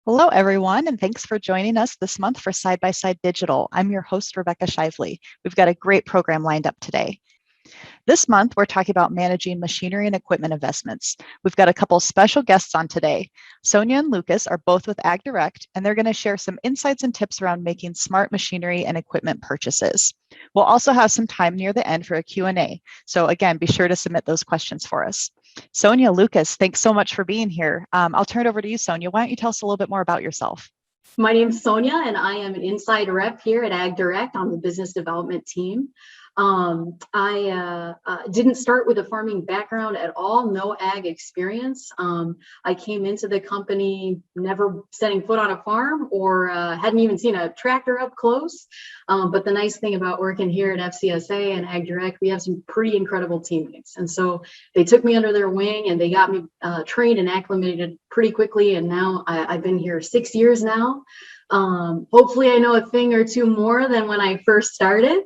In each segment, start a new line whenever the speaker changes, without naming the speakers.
Hello, everyone, and thanks for joining us this month for Side by Side Digital. I'm your host, Rebecca Shively. We've got a great program lined up today. This month, we're talking about managing machinery and equipment investments. We've got a couple special guests on today. Sonia and Lucas are both with Ag Direct, and they're going to share some insights and tips around making smart machinery and equipment purchases. We'll also have some time near the end for a Q&A. So again, be sure to submit those questions for us. Sonia, Lucas, thanks so much for being here. I'll turn it over to you, Sonia. Why don't you tell us a little bit more about yourself?
My name's Sonia, and I am an inside rep here at Ag Direct on the business development team. I didn't start with a farming background at all, no ag experience. I came into the company never setting foot on a farm or hadn't even seen a tractor up close. But the nice thing about working here at FCSA and Ag Direct, we have some pretty incredible teammates. And so they took me under their wing and they got me trained and acclimated pretty quickly. And now I've been here 6 years now. Hopefully I know a thing or two more than when I first started.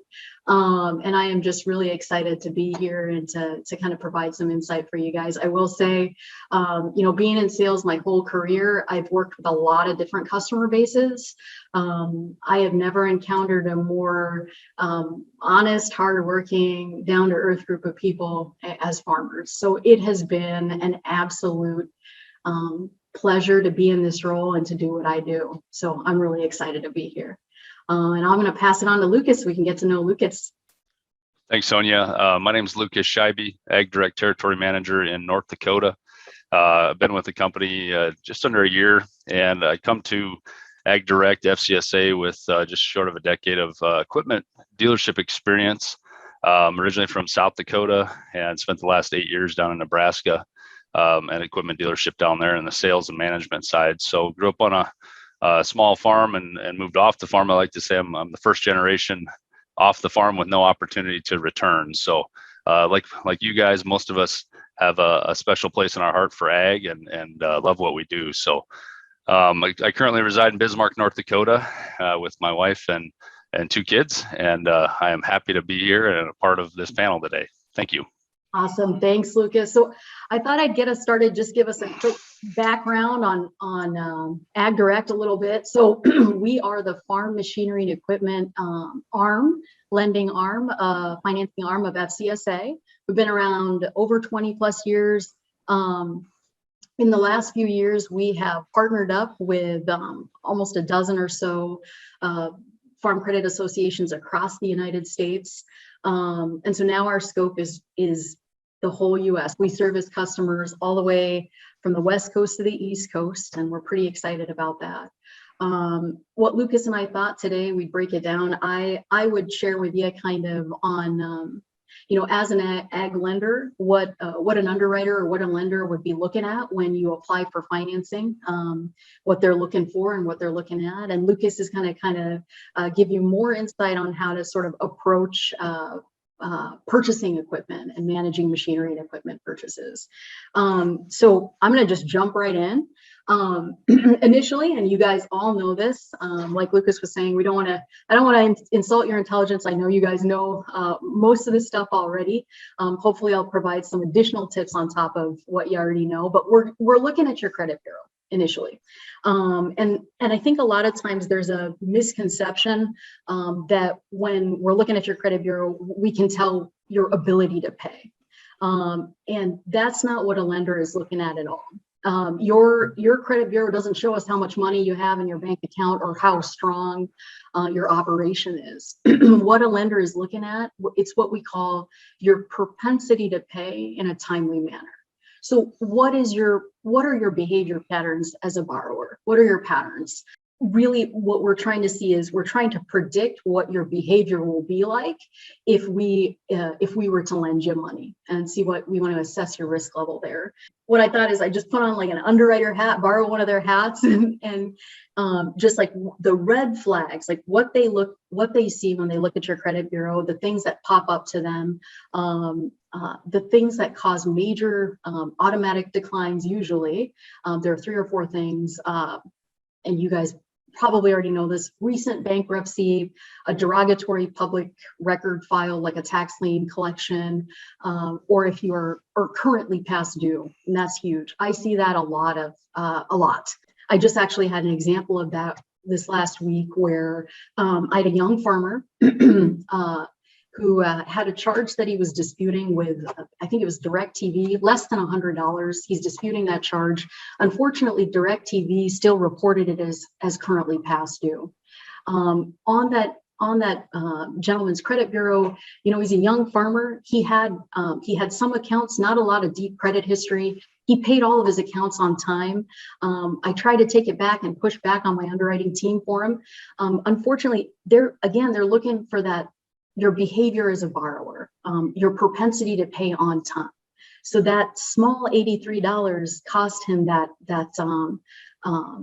And I am just really excited to be here and to kind of provide some insight for you guys. I will say, being in sales my whole career, I've worked with a lot of different customer bases. I have never encountered a more honest, hardworking, down-to-earth group of people as farmers. So it has been an absolute pleasure to be in this role and to do what I do. So I'm really excited to be here. And I'm going to pass it on to Lucas so we can get to know Lucas.
Thanks, Sonia. My name is Lucas Scheibe, Ag Direct Territory Manager in North Dakota. I've been with the company just under a year, and I come to Ag Direct FCSA with just short of a decade of equipment dealership experience. Originally from South Dakota and spent the last 8 years down in Nebraska, and equipment dealership down there in the sales and management side. So grew up on a small farm and moved off the farm. I like to say I'm the first generation off the farm with no opportunity to return. So like you guys, most of us have a special place in our heart for ag and love what we do. So I currently reside in Bismarck, North Dakota with my wife and 2 kids. And I am happy to be here and a part of this panel today. Thank you.
Awesome. Thanks, Lucas. So I thought I'd get us started, just give us a quick background on Ag Direct a little bit. So we are the farm machinery and equipment lending arm, financing arm of FCSA. We've been around over 20 plus years. In the last few years, we have partnered up with almost a dozen or so farm credit associations across the United States. And so now our scope is the whole US. We service customers all the way from the West Coast to the East Coast, and we're pretty excited about that. What Lucas and I thought today, we'd break it down. I would share with you kind of on, as an ag lender, what an underwriter or what a lender would be looking at when you apply for financing, what they're looking for and what they're looking at. And Lucas is going to kind of give you more insight on how to sort of approach purchasing equipment and managing machinery and equipment purchases. So I'm going to just jump right in. Initially, and you guys all know this, like Lucas was saying, I don't want to insult your intelligence. I know you guys know most of this stuff already. Hopefully I'll provide some additional tips on top of what you already know, but we're looking at your credit bureau initially. And I think a lot of times there's a misconception that when we're looking at your credit bureau, we can tell your ability to pay. And that's not what a lender is looking at all. Your credit bureau doesn't show us how much money you have in your bank account or how strong your operation is. What a lender is looking at, it's what we call your propensity to pay in a timely manner. So what are your behavior patterns as a borrower? What are your patterns? Really, what we're trying to see is we're trying to predict what your behavior will be like if we were to lend you money, and see what we want to assess your risk level there. What I thought is I just put on like an underwriter hat, borrow one of their hats, and just like the red flags, like what they see when they look at your credit bureau, the things that pop up to them, the things that cause major automatic declines. Usually, there are 3 or 4 things, and you guys probably already know this: recent bankruptcy, a derogatory public record file like a tax lien collection, or if you are currently past due, and that's huge. I see that a lot. I just actually had an example of that this last week where I had a young farmer who had a charge that he was disputing with, I think it was DirecTV, less than $100. He's disputing that charge. Unfortunately, DirecTV still reported it as currently past due. On that gentleman's credit bureau, he's a young farmer. He had some accounts, not a lot of deep credit history. He paid all of his accounts on time. I tried to take it back and push back on my underwriting team for him. Unfortunately, they're looking for that, your behavior as a borrower, your propensity to pay on time. So that small $83 cost him that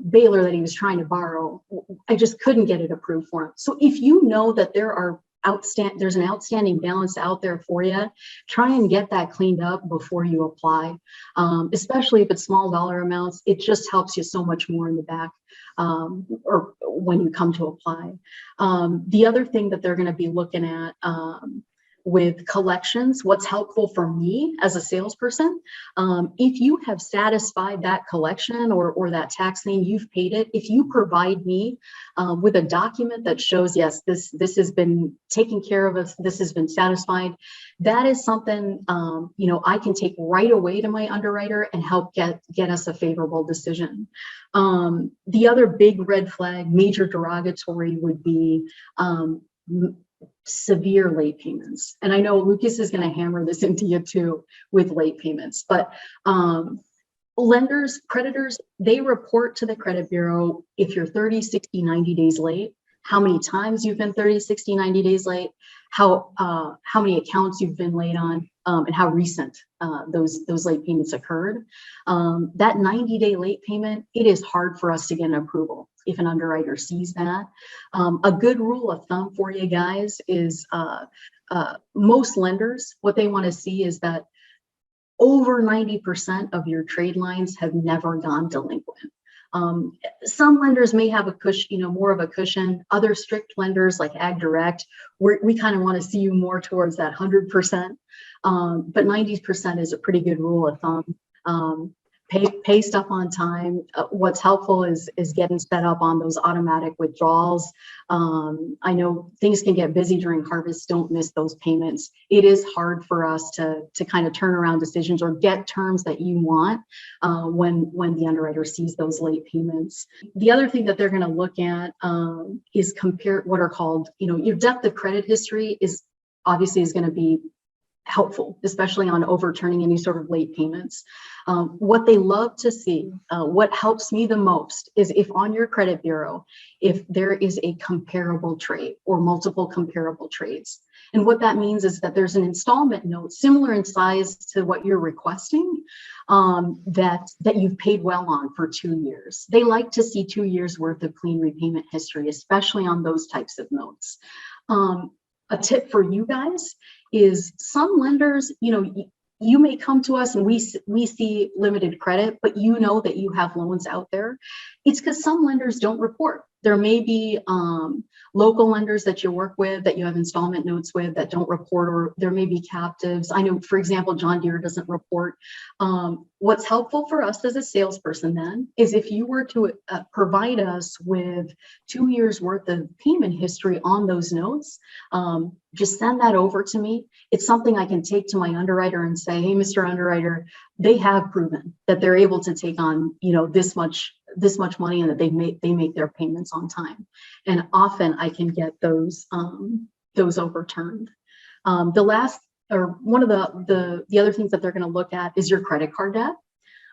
baler that he was trying to borrow. I just couldn't get it approved for him. So if you know that there's an outstanding balance out there for you, try and get that cleaned up before you apply. Especially if it's small dollar amounts, it just helps you so much more in the back or when you come to apply. The other thing that they're going to be looking at with collections, what's helpful for me as a salesperson, if you have satisfied that collection or that tax lien, you've paid it, if you provide me with a document that shows, yes, this has been taken care of, this has been satisfied, that is something I can take right away to my underwriter and help get us a favorable decision. The other big red flag, major derogatory, would be severe late payments. And I know Lucas is going to hammer this into you too with late payments, but lenders, creditors, they report to the credit bureau if you're 30, 60, 90 days late, how many times you've been 30, 60, 90 days late, how many accounts you've been late on, and how recent those late payments occurred. That 90-day late payment, it is hard for us to get an approval if an underwriter sees that. A good rule of thumb for you guys is most lenders, what they want to see is that over 90% of your trade lines have never gone delinquent. Some lenders may have a cushion, more of a cushion. Other strict lenders like Ag Direct, we kind of want to see you more towards that 100%. But 90% is a pretty good rule of thumb. Pay stuff on time. What's helpful is getting set up on those automatic withdrawals. I know things can get busy during harvest. Don't miss those payments. It is hard for us to kind of turn around decisions or get terms that you want when the underwriter sees those late payments. The other thing that they're going to look at is compare what are called, your depth of credit history is going to be helpful, especially on overturning any sort of late payments. What they love to see, what helps me the most is if on your credit bureau, if there is a comparable trade or multiple comparable trades. And what that means is that there's an installment note similar in size to what you're requesting that you've paid well on for 2 years. They like to see 2 years worth of clean repayment history, especially on those types of notes. A tip for you guys is some lenders, you may come to us and we see limited credit, but you know that you have loans out there. It's because some lenders don't report. There may be local lenders that you work with, that you have installment notes with, that don't report, or there may be captives. I know, for example, John Deere doesn't report. What's helpful for us as a salesperson then is if you were to provide us with 2 years worth of payment history on those notes, just send that over to me. It's something I can take to my underwriter and say, hey, Mr. Underwriter, they have proven that they're able to take on, this much money and that they make their payments on time. And often I can get those overturned. The last, or one of the other things that they're going to look at is your credit card debt.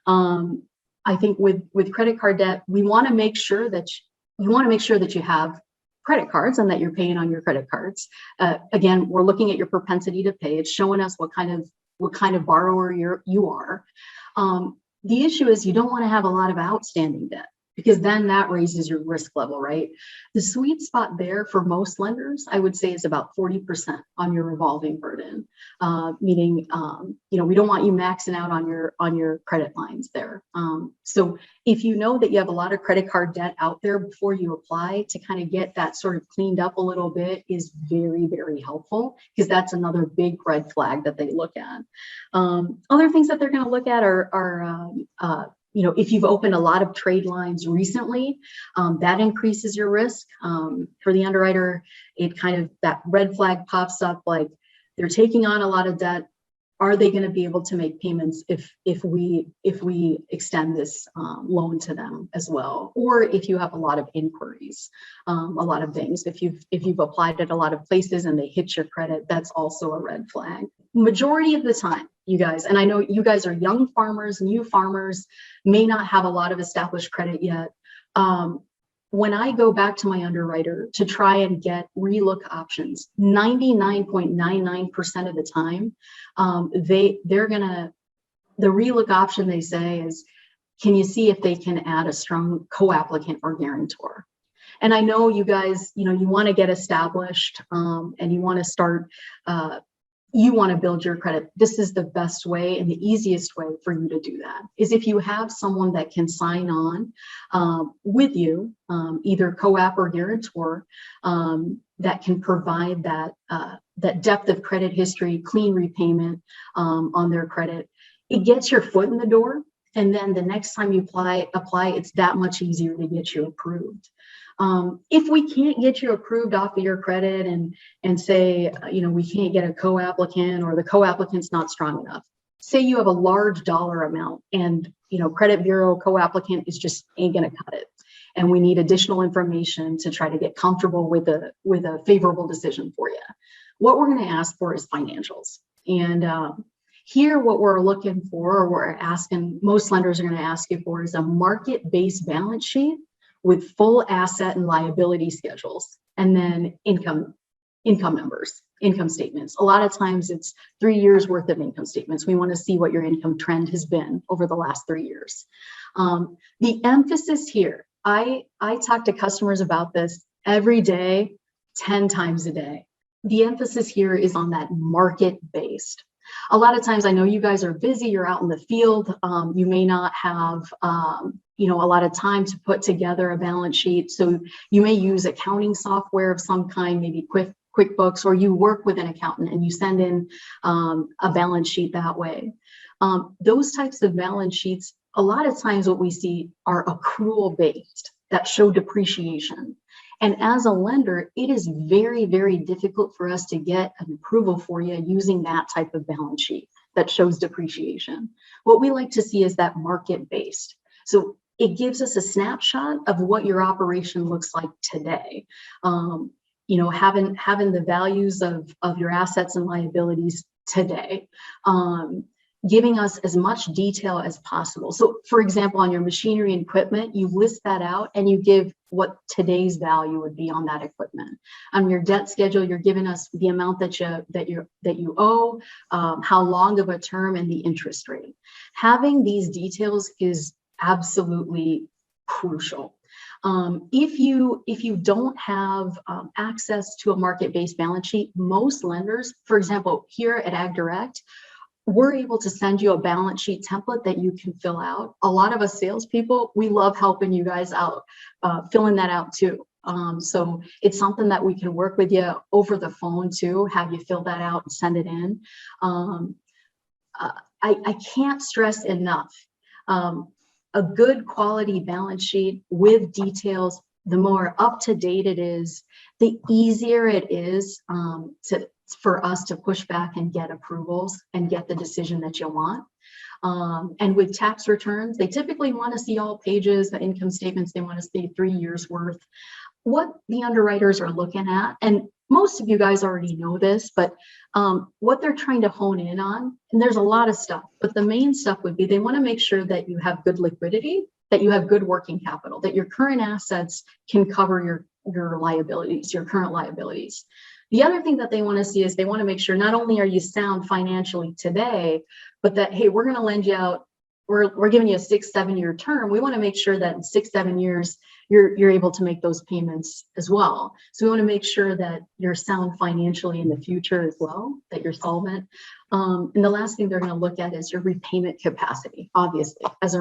I think with credit card debt, we want to make sure that you have credit cards and that you're paying on your credit cards. Again, we're looking at your propensity to pay. It's showing us what kind of borrower you are. The issue is you don't want to have a lot of outstanding debt, because then that raises your risk level, right? The sweet spot there for most lenders, I would say, is about 40% on your revolving burden, meaning, we don't want you maxing out on your credit lines there. So if you know that you have a lot of credit card debt out there before you apply, to kind of get that sort of cleaned up a little bit is very, very helpful, because that's another big red flag that they look at. Other things that they're going to look at are if you've opened a lot of trade lines recently, that increases your risk. For the underwriter, that red flag pops up, like they're taking on a lot of debt. Are they going to be able to make payments if we extend this loan to them as well? Or if you have a lot of inquiries, a lot of things. If you've applied at a lot of places and they hit your credit, that's also a red flag. Majority of the time, you guys, and I know you guys are young farmers, new farmers, may not have a lot of established credit yet. When I go back to my underwriter to try and get relook options, 99.99% of the time, the relook option they say is, can you see if they can add a strong co-applicant or guarantor? And I know you guys, you want to get established and you want to start, you want to build your credit. This is the best way and the easiest way for you to do that is if you have someone that can sign on with you, either co-app or guarantor, that can provide that depth of credit history, clean repayment on their credit. It gets your foot in the door. And then the next time you apply, it's that much easier to get you approved. If we can't get you approved off of your credit and say, we can't get a co-applicant or the co-applicant's not strong enough, say you have a large dollar amount and, credit bureau co-applicant is just ain't going to cut it. And we need additional information to try to get comfortable with a favorable decision for you. What we're going to ask for is financials. And here, what we're looking for, or we're asking, most lenders are going to ask you for, is a market-based balance sheet with full asset and liability schedules, and then income statements. A lot of times it's 3 years worth of income statements. We want to see what your income trend has been over the last 3 years. The emphasis here, I talk to customers about this every day, 10 times a day. The emphasis here is on that market-based. A lot of times, I know you guys are busy, you're out in the field, you may not have a lot of time to put together a balance sheet. So you may use accounting software of some kind, maybe QuickBooks, or you work with an accountant and you send in a balance sheet that way. Those types of balance sheets, a lot of times what we see are accrual based that show depreciation. And as a lender, it is very, very difficult for us to get an approval for you using that type of balance sheet that shows depreciation. What we like to see is that market-based. So it gives us a snapshot of what your operation looks like today. Having the values of your assets and liabilities today. Giving us as much detail as possible. So for example, on your machinery and equipment, you list that out and you give what today's value would be on that equipment. On your debt schedule, you're giving us the amount that you owe, how long of a term, and the interest rate. Having these details is absolutely crucial. If you don't have access to a market-based balance sheet, most lenders, for example, here at AgDirect, we're able to send you a balance sheet template that you can fill out. A lot of us salespeople, we love helping you guys out, filling that out too. So it's something that we can work with you over the phone too, have you fill that out and send it in. I can't stress enough, a good quality balance sheet with details, the more up to date it is, the easier it is for us to push back and get approvals and get the decision that you want. And with tax returns, they typically want to see all pages, the income statements, they want to see 3 years worth. What the underwriters are looking at, and most of you guys already know this, but what they're trying to hone in on, and there's a lot of stuff, but the main stuff would be they want to make sure that you have good liquidity, that you have good working capital, that your current assets can cover your liabilities, your current liabilities. The other thing that they want to see is they want to make sure not only are you sound financially today, but that, hey, we're going to lend you out, we're giving you a 6-7 year term. We want to make sure that in 6-7 years, you're able to make those payments as well. So we want to make sure that you're sound financially in the future as well, that you're solvent. And the last thing they're going to look at is your repayment capacity. Obviously, as a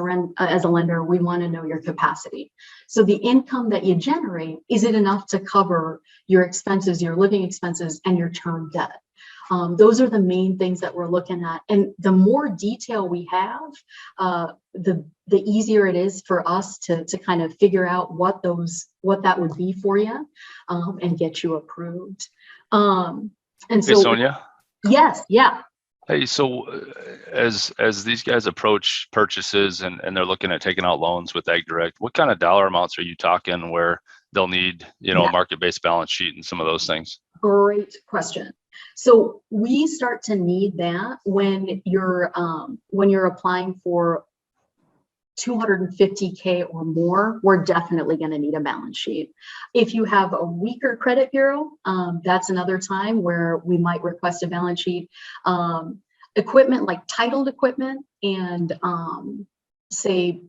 lender, we want to know your capacity. So the income that you generate, is it enough to cover your expenses, your living expenses, and your term debt? Those are the main things that we're looking at. And the more detail we have, the easier it is for us to kind of figure out what that would be for you, and get you approved. And
Hey,
so,
Sonia.
yes, yeah.
Hey, so as these guys approach purchases and they're looking at taking out loans with AgDirect, what kind of dollar amounts are you talking where they'll need, a
Yeah.
market-based balance sheet and some of those things?
Great question. So we start to need that when you're applying for 250K or more. We're definitely going to need a balance sheet. If you have a weaker credit bureau, that's another time where we might request a balance sheet. Equipment like titled equipment and say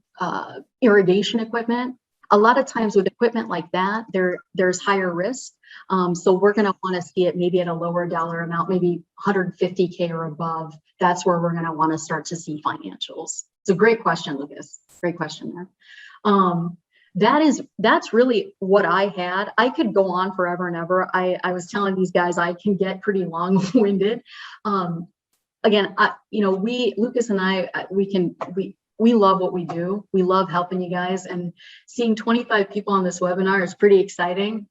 irrigation equipment. A lot of times with equipment like that, there's higher risk. So we're going to want to see it maybe at a lower dollar amount, maybe 150K or above. That's where we're going to want to start to see financials. It's a great question, Lucas. Great question there. That's really what I had. I could go on forever and ever. I was telling these guys I can get pretty long-winded. Again, Lucas and I, we love what we do. We love helping you guys, and seeing 25 people on this webinar is pretty exciting.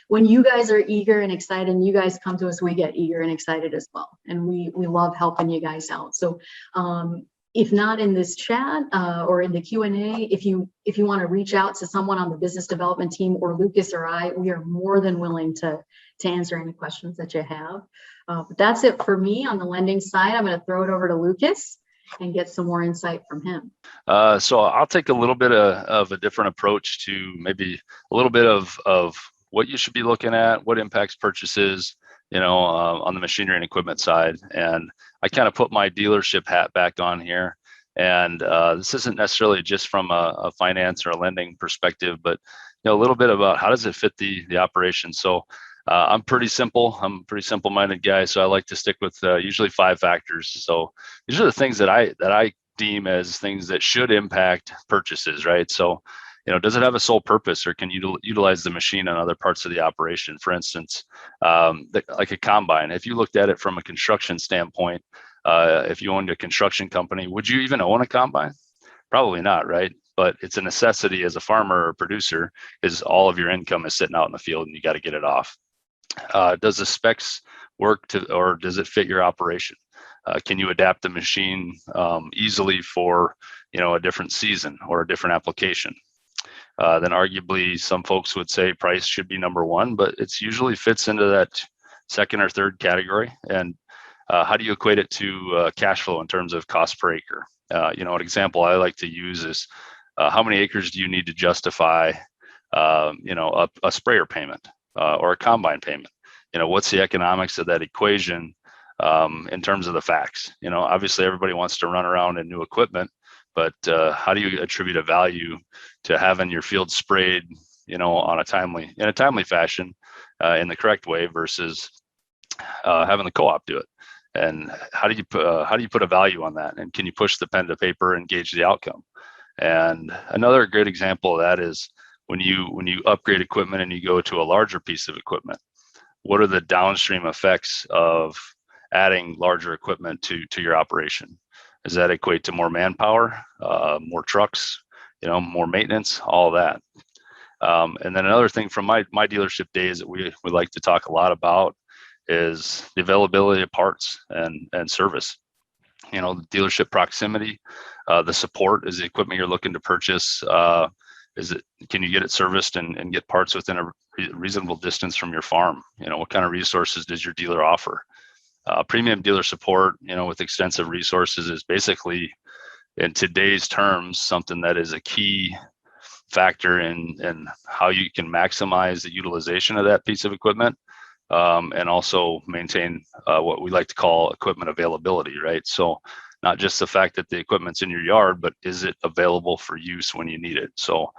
When you guys are eager and excited and you guys come to us, we get eager and excited as well. And we love helping you guys out. So if not in this chat or in the Q&A, if you want to reach out to someone on the business development team or Lucas or I, we are more than willing to answer any questions that you have. But that's it for me on the lending side. I'm going to throw it over to Lucas and get some more insight from him.
So I'll take a little bit of a different approach to maybe a little bit of what you should be looking at, what impacts purchases, on the machinery and equipment side. And I kind of put my dealership hat back on here. And this isn't necessarily just from a finance or a lending perspective, but a little bit about how does it fit the operation. So I'm pretty simple. I'm a pretty simple-minded guy, so I like to stick with usually 5 factors. So these are the things that I deem as things that should impact purchases, right? So, does it have a sole purpose, or can you utilize the machine on other parts of the operation? For instance, like a combine. If you looked at it from a construction standpoint, if you owned a construction company, would you even own a combine? Probably not, right? But it's a necessity as a farmer or producer, is all of your income is sitting out in the field and you got to get it off. Does the specs work or does it fit your operation? Can you adapt the machine easily for a different season or a different application? Then arguably some folks would say price should be number 1, but it's usually fits into that second or third category. And how do you equate it to cash flow in terms of cost per acre? An example I like to use is how many acres do you need to justify a sprayer payment or a combine payment? What's the economics of that equation in terms of the facts? Obviously everybody wants to run around in new equipment, but how do you attribute a value to having your field sprayed, in a timely fashion, in the correct way versus having the co-op do it? And how do you put a value on that? And can you push the pen to paper and gauge the outcome? And another great example of that is when you upgrade equipment and you go to a larger piece of equipment. What are the downstream effects of adding larger equipment to your operation? Does that equate to more manpower, more trucks, more maintenance, all of that? And then another thing from my dealership days that we like to talk a lot about is the availability of parts and service. The dealership proximity, the support. Is the equipment you're looking to purchase, can you get it serviced and get parts within a reasonable distance from your farm? What kind of resources does your dealer offer? Premium dealer support, with extensive resources, is basically, in today's terms, something that is a key factor in how you can maximize the utilization of that piece of equipment, and also maintain what we like to call equipment availability, right? So not just the fact that the equipment's in your yard, but is it available for use when you need it? So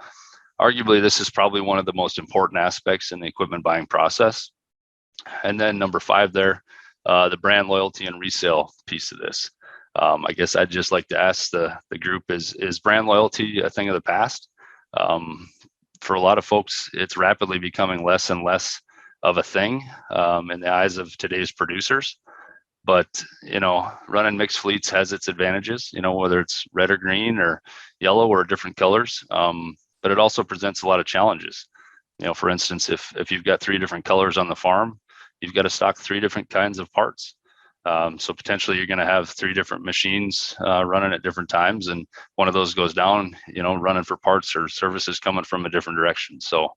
arguably, this is probably one of the most important aspects in the equipment buying process. And then number 5 there, the brand loyalty and resale piece of this. I guess I'd just like to ask the group, is brand loyalty a thing of the past? For a lot of folks, it's rapidly becoming less and less of a thing in the eyes of today's producers. But, running mixed fleets has its advantages, whether it's red or green or yellow or different colors. But it also presents a lot of challenges. For instance, if you've got 3 different colors on the farm, you've got to stock 3 different kinds of parts. So potentially you're going to have 3 different machines running at different times, and one of those goes down, running for parts or services coming from a different direction. So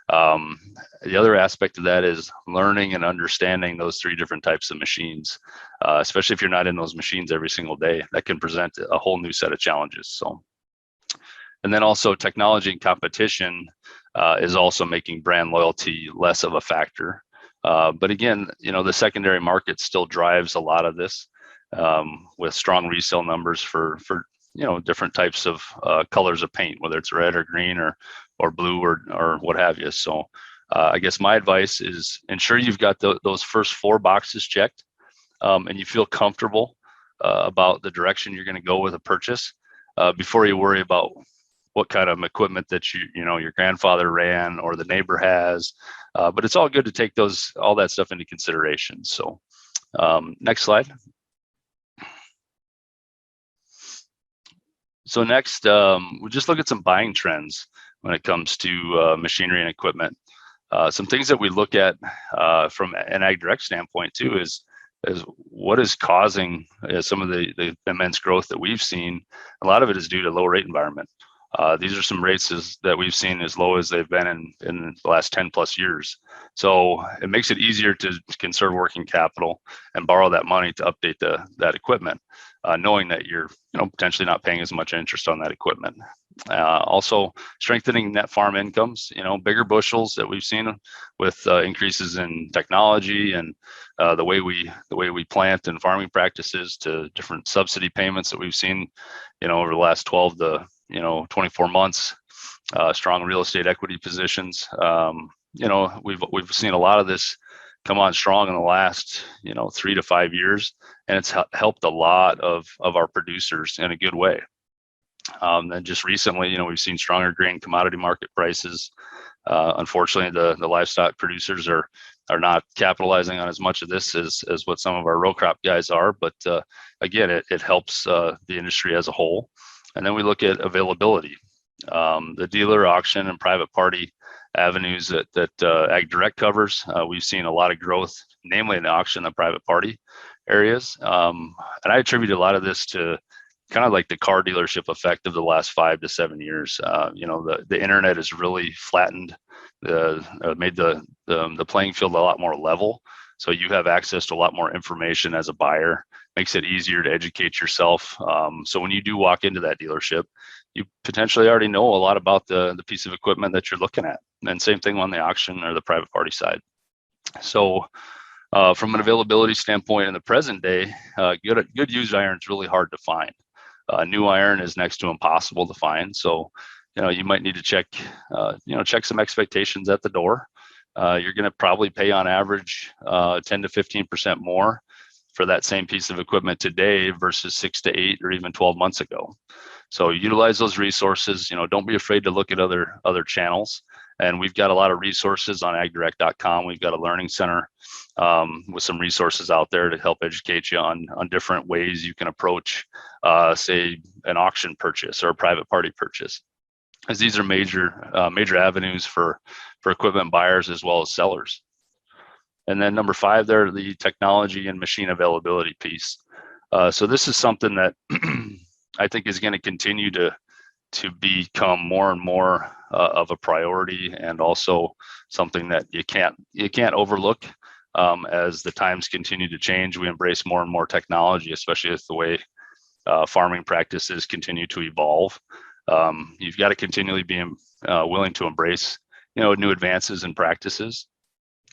the other aspect of that is learning and understanding those 3 different types of machines, especially if you're not in those machines every single day. That can present a whole new set of challenges. So, and then also technology and competition is also making brand loyalty less of a factor. But again, the secondary market still drives a lot of this, with strong resale numbers for different types of colors of paint, whether it's red or green or blue or what have you. So I guess my advice is ensure you've got those first 4 boxes checked, and you feel comfortable about the direction you're going to go with a purchase before you worry about what kind of equipment that your grandfather ran or the neighbor has. But it's all good to take all that stuff into consideration. So next slide. So next, we'll just look at some buying trends when it comes to machinery and equipment. Some things that we look at from an ag direct standpoint too is what is causing some of the immense growth that we've seen. A lot of it is due to low rate environment. These are some rates that we've seen as low as they've been in the last 10 plus years. So it makes it easier to conserve working capital and borrow that money to update that equipment, knowing that you're potentially not paying as much interest on that equipment. Also strengthening net farm incomes, bigger bushels that we've seen with increases in technology and the way we plant and farming practices, to different subsidy payments that we've seen over the last 12 to 24 months, strong real estate equity positions. We've seen a lot of this come on strong in the last 3 to 5 years, and it's helped a lot of our producers in a good way. And just recently, we've seen stronger grain commodity market prices. Unfortunately, the livestock producers are not capitalizing on as much of this as what some of our row crop guys are. But again, it helps the industry as a whole. And then we look at availability. The dealer, auction, and private party avenues that Ag Direct covers. We've seen a lot of growth, namely in the auction and private party areas. And I attribute a lot of this to kind of like the car dealership effect of the last 5 to 7 years. The internet has really flattened, made the playing field a lot more level. So you have access to a lot more information as a buyer, makes it easier to educate yourself. So when you do walk into that dealership, you potentially already know a lot about the piece of equipment that you're looking at. And same thing on the auction or the private party side. So from an availability standpoint in the present day, good used iron is really hard to find. New iron is next to impossible to find. So, you might need to check some expectations at the door. You're going to probably pay on average 10 to 15% more for that same piece of equipment today versus 6 to 8 or even 12 months ago. So utilize those resources. Don't be afraid to look at other channels. And we've got a lot of resources on agdirect.com. We've got a learning center with some resources out there to help educate you on different ways you can approach, say, an auction purchase or a private party purchase, as these are major avenues for equipment buyers as well as sellers. And then number 5 there, the technology and machine availability piece. So this is something that I think is going to continue to become more and more of a priority, and also something that you can't overlook. As the times continue to change, we embrace more and more technology, especially with the way farming practices continue to evolve. You've got to continually be willing to embrace new advances in practices,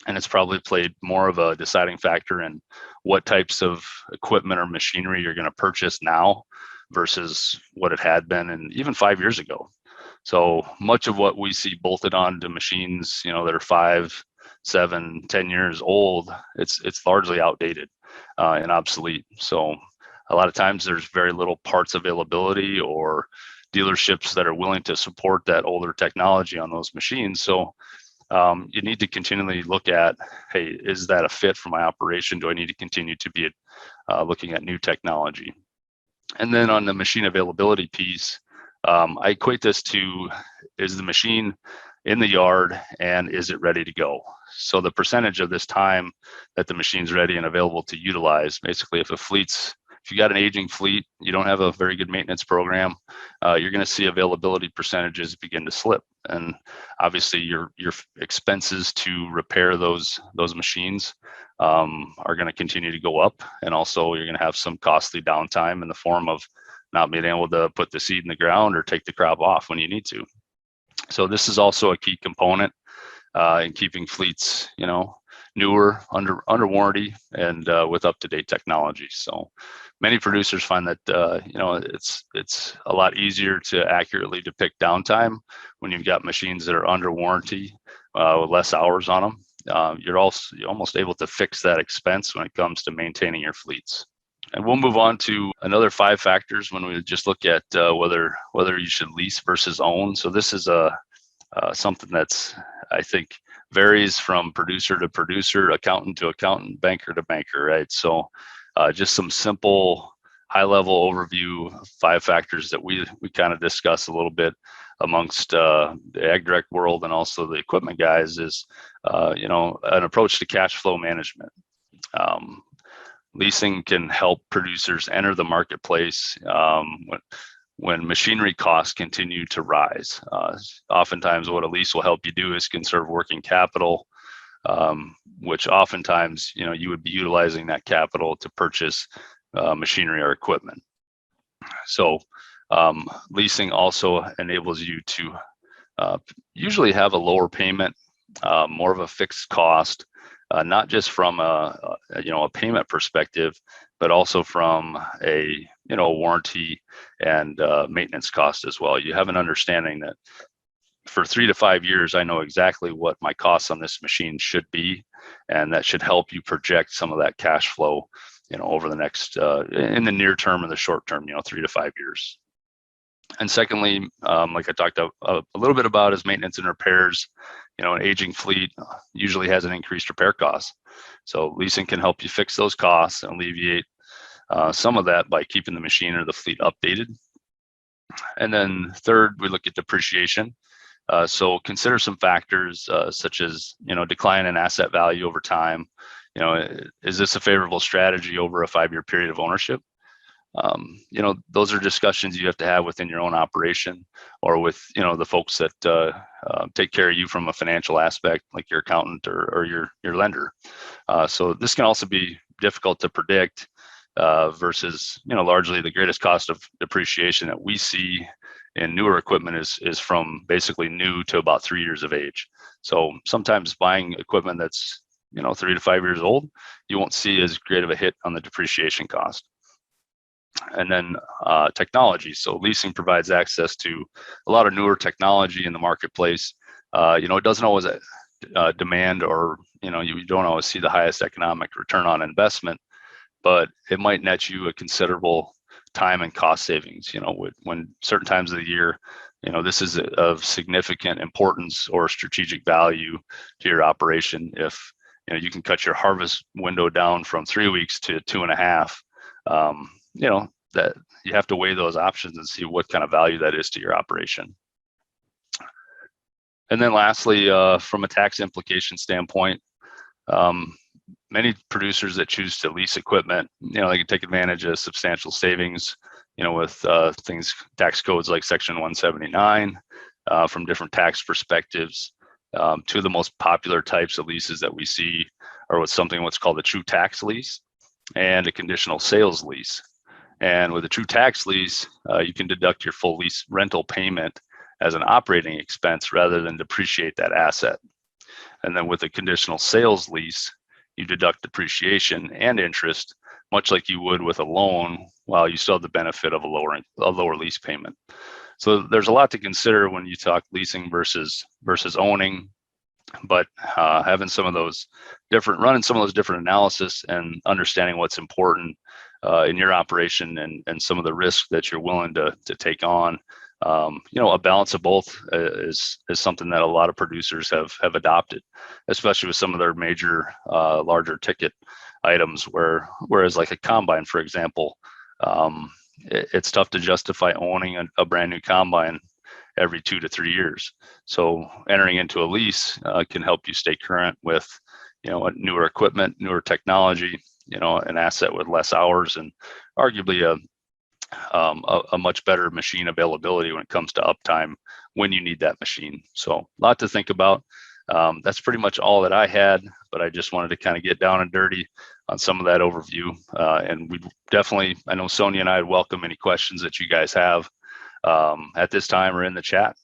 and it's probably played more of a deciding factor in what types of equipment or machinery you're going to purchase now versus what it had been and even 5 years ago. So much of what we see bolted onto machines, that are 5, 7, 10 years old, it's largely outdated and obsolete. So a lot of times there's very little parts availability or dealerships that are willing to support that older technology on those machines. So you need to continually look at, hey, is that a fit for my operation? Do I need to continue to be looking at new technology? And then on the machine availability piece, I equate this to, is the machine in the yard and is it ready to go? So the percentage of this time that the machine's ready and available to utilize, basically if you got an aging fleet, you don't have a very good maintenance program, you're going to see availability percentages begin to slip. And obviously your expenses to repair those machines are going to continue to go up. And also you're going to have some costly downtime in the form of not being able to put the seed in the ground or take the crop off when you need to. So this is also a key component in keeping fleets, newer, under warranty, and with up-to-date technology. So many producers find that it's a lot easier to accurately depict downtime when you've got machines that are under warranty with less hours on them. You're almost able to fix that expense when it comes to maintaining your fleets. And we'll move on to another 5 factors when we just look at whether you should lease versus own. So this is something that's, I think, varies from producer to producer, accountant to accountant, banker to banker, right? So just some simple high-level overview of 5 factors that we kind of discuss a little bit amongst the ag direct world and also the equipment guys is, an approach to cash flow management. Leasing can help producers enter the marketplace when machinery costs continue to rise. Oftentimes what a lease will help you do is conserve working capital, which oftentimes, you would be utilizing that capital to purchase machinery or equipment. So leasing also enables you to usually have a lower payment, more of a fixed cost, not just from a payment perspective, but also from a warranty and maintenance cost as well. You have an understanding that for 3 to 5 years, I know exactly what my costs on this machine should be, and that should help you project some of that cash flow, over the next in the near term and the short term, 3 to 5 years. And secondly, like I talked a little bit about, is maintenance and repairs. An aging fleet usually has an increased repair cost. So leasing can help you fix those costs and alleviate some of that by keeping the machine or the fleet updated. And then third, we look at depreciation. So consider some factors such as, decline in asset value over time. Is this a favorable strategy over a 5-year period of ownership? Those are discussions you have to have within your own operation or with, the folks that take care of you from a financial aspect, like your accountant or your lender. So this can also be difficult to predict versus, largely the greatest cost of depreciation that we see in newer equipment is from basically new to about 3 years of age. So sometimes buying equipment that's, 3 to 5 years old, you won't see as great of a hit on the depreciation cost. And then technology. So leasing provides access to a lot of newer technology in the marketplace. It doesn't always demand or, you don't always see the highest economic return on investment, but it might net you a considerable time and cost savings, when certain times of the year, this is of significant importance or strategic value to your operation. If, you can cut your harvest window down from 3 weeks to 2.5, that you have to weigh those options and see what kind of value that is to your operation. And then lastly, from a tax implication standpoint, many producers that choose to lease equipment, they can take advantage of substantial savings, with tax codes like Section 179 from different tax perspectives. Two of the most popular types of leases that we see are what's called a true tax lease and a conditional sales lease. And with a true tax lease, you can deduct your full lease rental payment as an operating expense rather than depreciate that asset. And then with a conditional sales lease, you deduct depreciation and interest, much like you would with a loan, while you still have the benefit of a lower lease payment. So there's a lot to consider when you talk leasing versus owning, but running some of those different analysis and understanding what's important in your operation and some of the risks that you're willing to take on A balance of both is something that a lot of producers have adopted, especially with some of their major larger ticket items. Whereas like a combine, for example, it's tough to justify owning a brand new combine every 2 to 3 years. So entering into a lease can help you stay current with newer equipment, newer technology, an asset with less hours, and arguably a much better machine availability when it comes to uptime when you need that machine. So a lot to think about. That's pretty much all that I had, but I just wanted to kind of get down and dirty on some of that overview. And we definitely, I know Sonia and I would welcome any questions that you guys have at this time or in the chat.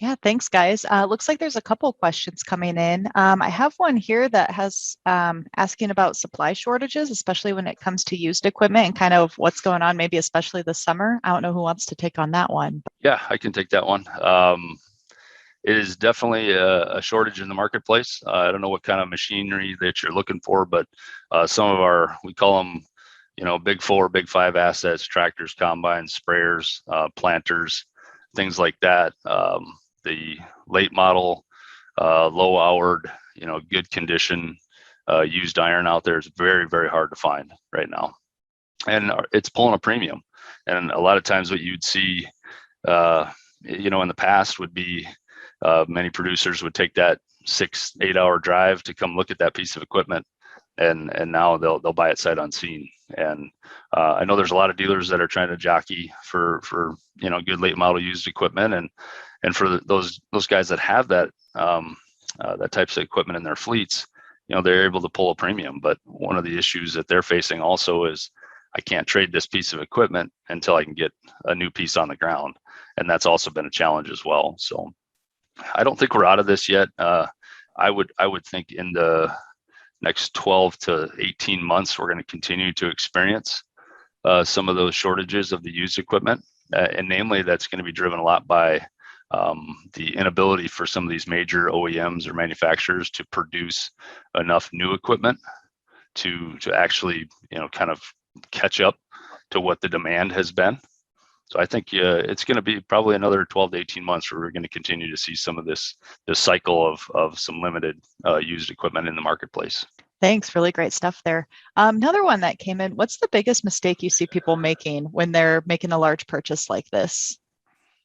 Yeah, thanks, guys. Looks like there's a couple questions coming in. I have one here that has asking about supply shortages, especially when it comes to used equipment and kind of what's going on, maybe especially this summer. I don't know who wants to take on that one.
Yeah, I can take that one. It is definitely a shortage in the marketplace. I don't know what kind of machinery that you're looking for, but some of our, we call them, big 4, big 5 assets, tractors, combines, sprayers, planters, things like that. The late model, low houred, good condition, used iron out there is very, very hard to find right now. And it's pulling a premium. And a lot of times what you'd see, in the past would be many producers would take that 6-8 hour drive to come look at that piece of equipment. And now they'll buy it sight unseen. And I know there's a lot of dealers that are trying to jockey for good late model used equipment, and for those guys that have that that types of equipment in their fleets, they're able to pull a premium. But one of the issues that they're facing also is, I can't trade this piece of equipment until I can get a new piece on the ground, and that's also been a challenge as well. So I don't think we're out of this yet. I would think in the next 12 to 18 months, we're going to continue to experience some of those shortages of the used equipment. And namely, that's going to be driven a lot by the inability for some of these major OEMs or manufacturers to produce enough new equipment to actually, kind of catch up to what the demand has been. So I think it's going to be probably another 12 to 18 months where we're going to continue to see some of this cycle of some limited used equipment in the marketplace.
Thanks. Really great stuff there. Another one that came in, what's the biggest mistake you see people making when they're making a large purchase like this?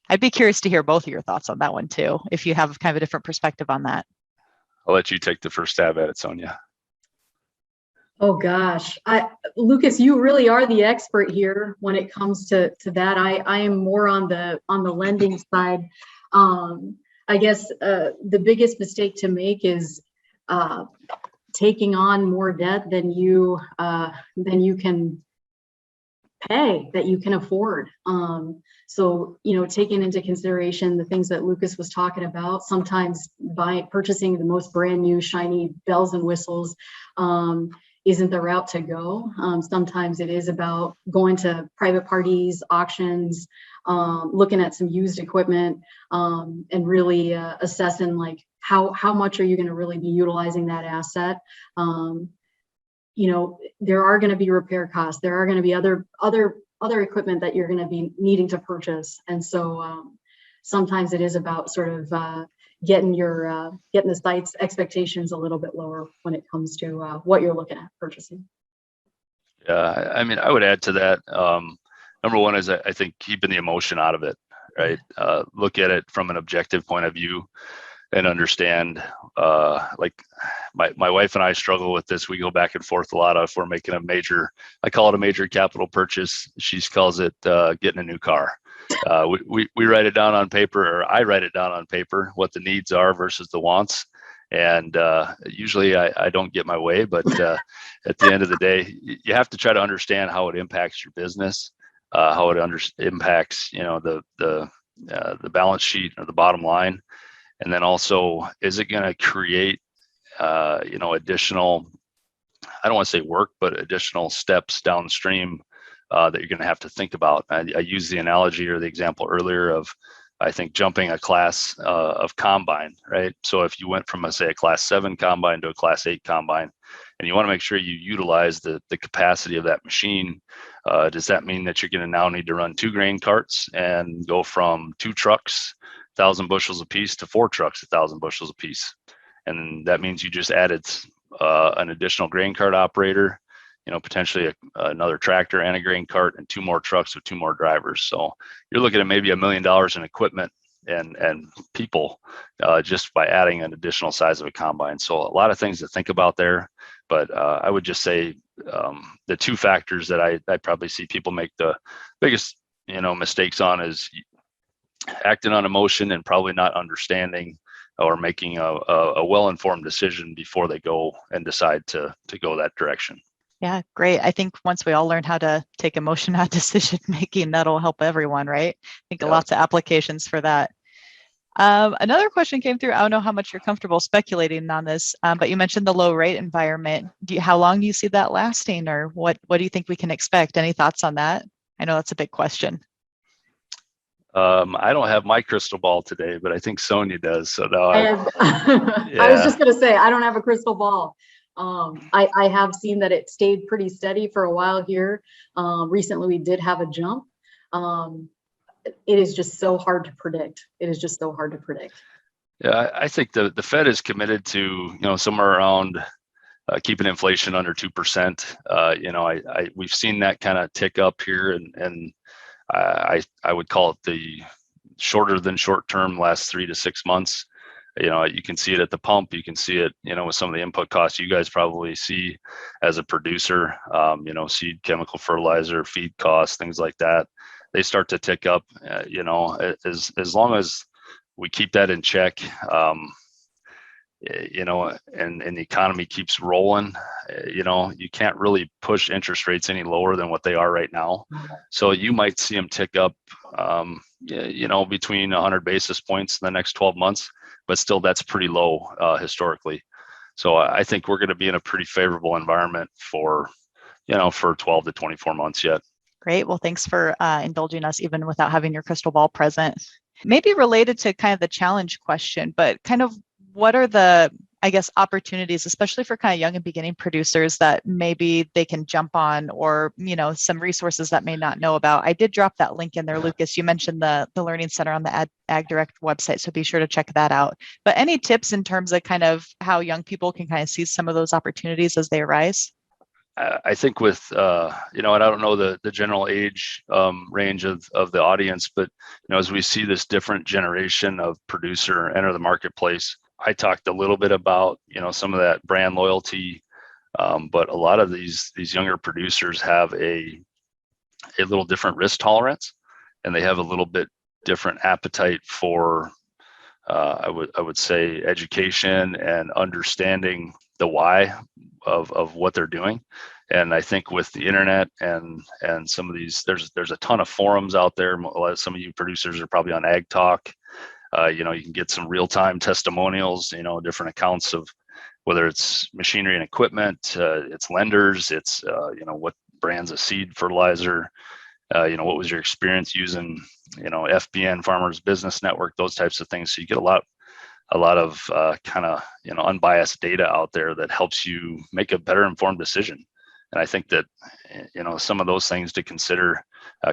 I'd be curious to hear both of your thoughts on that one too, if you have kind of a different perspective on that.
I'll let you take the first stab at it, Sonia.
Oh gosh, Lucas, you really are the expert here when it comes to that. I am more on the lending side. I guess the biggest mistake to make is taking on more debt than you can pay, that you can afford. So taking into consideration the things that Lucas was talking about, sometimes purchasing the most brand new shiny bells and whistles isn't the route to go. Sometimes it is about going to private parties, auctions, looking at some used equipment, and really assessing like how much are you going to really be utilizing that asset. There are going to be repair costs. There are going to be other equipment that you're going to be needing to purchase, and so sometimes it is about sort of getting the site's expectations a little bit lower when it comes to what you're looking at purchasing.
Yeah, I mean, I would add to that. Number one is I think keeping the emotion out of it, right? Look at it from an objective point of view and understand, like my wife and I struggle with this. We go back and forth a lot if we're making I call it a major capital purchase. She calls it getting a new car. We write it down on paper, or I write it down on paper, what the needs are versus the wants. And usually I don't get my way, but at the end of the day, you have to try to understand how it impacts your business, how it impacts, the balance sheet or the bottom line. And then also, is it going to create, additional, I don't want to say work, but additional steps downstream that you're going to have to think about. I used the analogy or the example earlier of, I think, jumping a class of combine, right? So if you went from, say, a class 7 combine to a class 8 combine, and you want to make sure you utilize the capacity of that machine. Does that mean that you're going to now need to run 2 grain carts and go from 2 trucks, 1,000 bushels a piece, to 4 trucks, 1,000 bushels a piece? And that means you just added an additional grain cart operator, potentially another tractor and a grain cart, and 2 more trucks with 2 more drivers. So you're looking at maybe $1 million in equipment and people just by adding an additional size of a combine. So a lot of things to think about there. But I would just say the 2 factors that I probably see people make the biggest mistakes on is acting on emotion and probably not understanding or making a well-informed decision before they go and decide to go that direction.
Yeah, great. I think once we all learn how to take emotion out of decision making, that'll help everyone, right? I think lots of applications for that. Another question came through. I don't know how much you're comfortable speculating on this, but you mentioned the low rate environment. How long do you see that lasting, or what do you think we can expect? Any thoughts on that? I know that's a big question.
I don't have my crystal ball today, but I think Sonia does. So no,
I was just going to say, I don't have a crystal ball. I have seen that it stayed pretty steady for a while here. Recently, we did have a jump. It is just so hard to predict.
Yeah, I think the Fed is committed to somewhere around keeping inflation under 2%. We've seen that kind of tick up here, and I would call it the shorter than short term, last 3 to 6 months. You can see it at the pump. You can see it, with some of the input costs you guys probably see as a producer, seed, chemical, fertilizer, feed costs, things like that. They start to tick up, as long as we keep that in check, and the economy keeps rolling, you can't really push interest rates any lower than what they are right now. So you might see them tick up, between 100 basis points in the next 12 months, but still that's pretty low historically. So I think we're going to be in a pretty favorable environment for 12 to 24 months yet.
Great. Well, thanks for indulging us even without having your crystal ball present. Maybe related to kind of the challenge question, but kind of what are the, I guess, opportunities, especially for kind of young and beginning producers that maybe they can jump on, or, some resources that may not know about? I did drop that link in there, Lucas. You mentioned the Learning Center on the AgDirect website, so be sure to check that out. But any tips in terms of kind of how young people can kind of seize some of those opportunities as they arise?
I think with, and I don't know the general age range of the audience, but, as we see this different generation of producer enter the marketplace, I talked a little bit about, some of that brand loyalty, but a lot of these younger producers have a little different risk tolerance, and they have a little bit different appetite for, I would say, education and understanding the why of what they're doing. And I think with the internet and some of these, there's a ton of forums out there. Some of you producers are probably on Ag Talk. You can get some real-time testimonials, different accounts of whether it's machinery and equipment, it's lenders, it's what brands of seed, fertilizer, what was your experience using, FBN, Farmers Business Network, those types of things. So you get a lot of kind of unbiased data out there that helps you make a better informed decision. And I think that some of those things to consider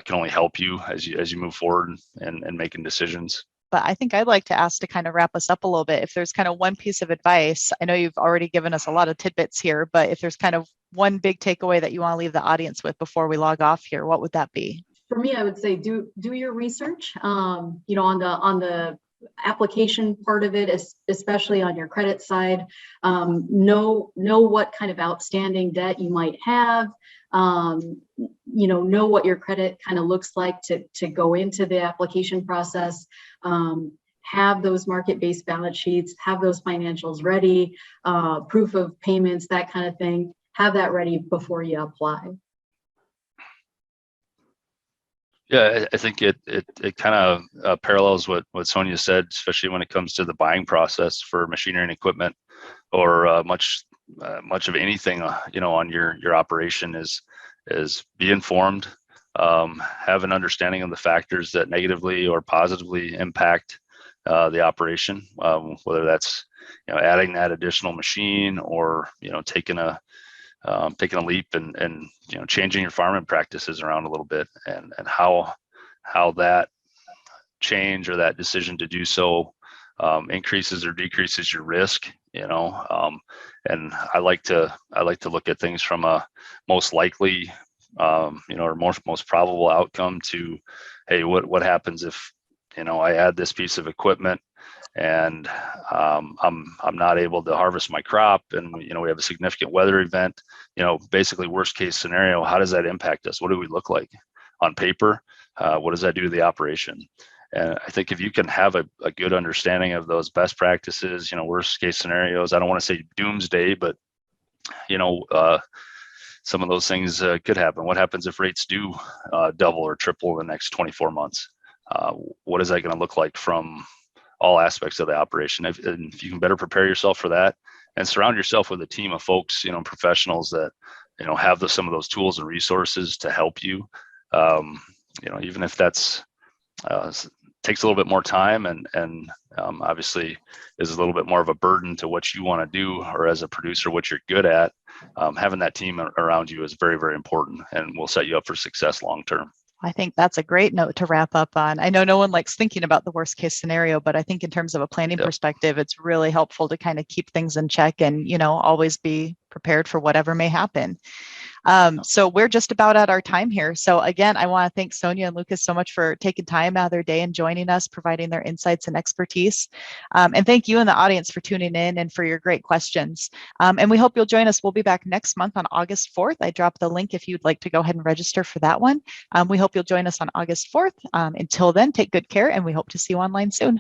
can only help you as you move forward and making decisions.
But I think I'd like to ask, to kind of wrap us up a little bit, if there's kind of one piece of advice. I know you've already given us a lot of tidbits here, but if there's kind of one big takeaway that you want to leave the audience with before we log off here, what would that be?
For me, I would say do your research. On the application part of it, especially on your credit side, know what kind of outstanding debt you might have. Know what your credit kind of looks like to go into the application process. Have those market-based balance sheets, have those financials ready, proof of payments, that kind of thing. Have that ready before you apply.
Yeah, I think it kind of parallels what Sonia said, especially when it comes to the buying process for machinery and equipment, or much of anything, on your operation is be informed, have an understanding of the factors that negatively or positively impact the operation, whether that's adding that additional machine, or taking a taking a leap and changing your farming practices around a little bit, and how that change or that decision to do so increases or decreases your risk. And I like to look at things from a most likely or most probable outcome to, hey, what happens if I add this piece of equipment and I'm not able to harvest my crop, and we have a significant weather event. Basically worst case scenario, how does that impact us? What do we look like on paper? What does that do to the operation? And I think if you can have a good understanding of those best practices, worst case scenarios, I don't want to say doomsday, but some of those things could happen. What happens if rates do double or triple in the next 24 months? What is that going to look like from all aspects of the operation? If you can better prepare yourself for that and surround yourself with a team of folks, professionals that, have some of those tools and resources to help you, even if that's takes a little bit more time and obviously is a little bit more of a burden to what you want to do, or as a producer, what you're good at, having that team around you is very, very important and will set you up for success long term.
I think that's a great note to wrap up on. I know no one likes thinking about the worst case scenario, but I think in terms of a planning perspective, it's really helpful to kind of keep things in check and, always be prepared for whatever may happen. So we're just about at our time here. So again, I want to thank Sonia and Lucas so much for taking time out of their day and joining us, providing their insights and expertise. And thank you in the audience for tuning in and for your great questions. And we hope you'll join us. We'll be back next month on August 4th. I dropped the link if you'd like to go ahead and register for that one. We hope you'll join us on August 4th. Until then, take good care, and we hope to see you online soon.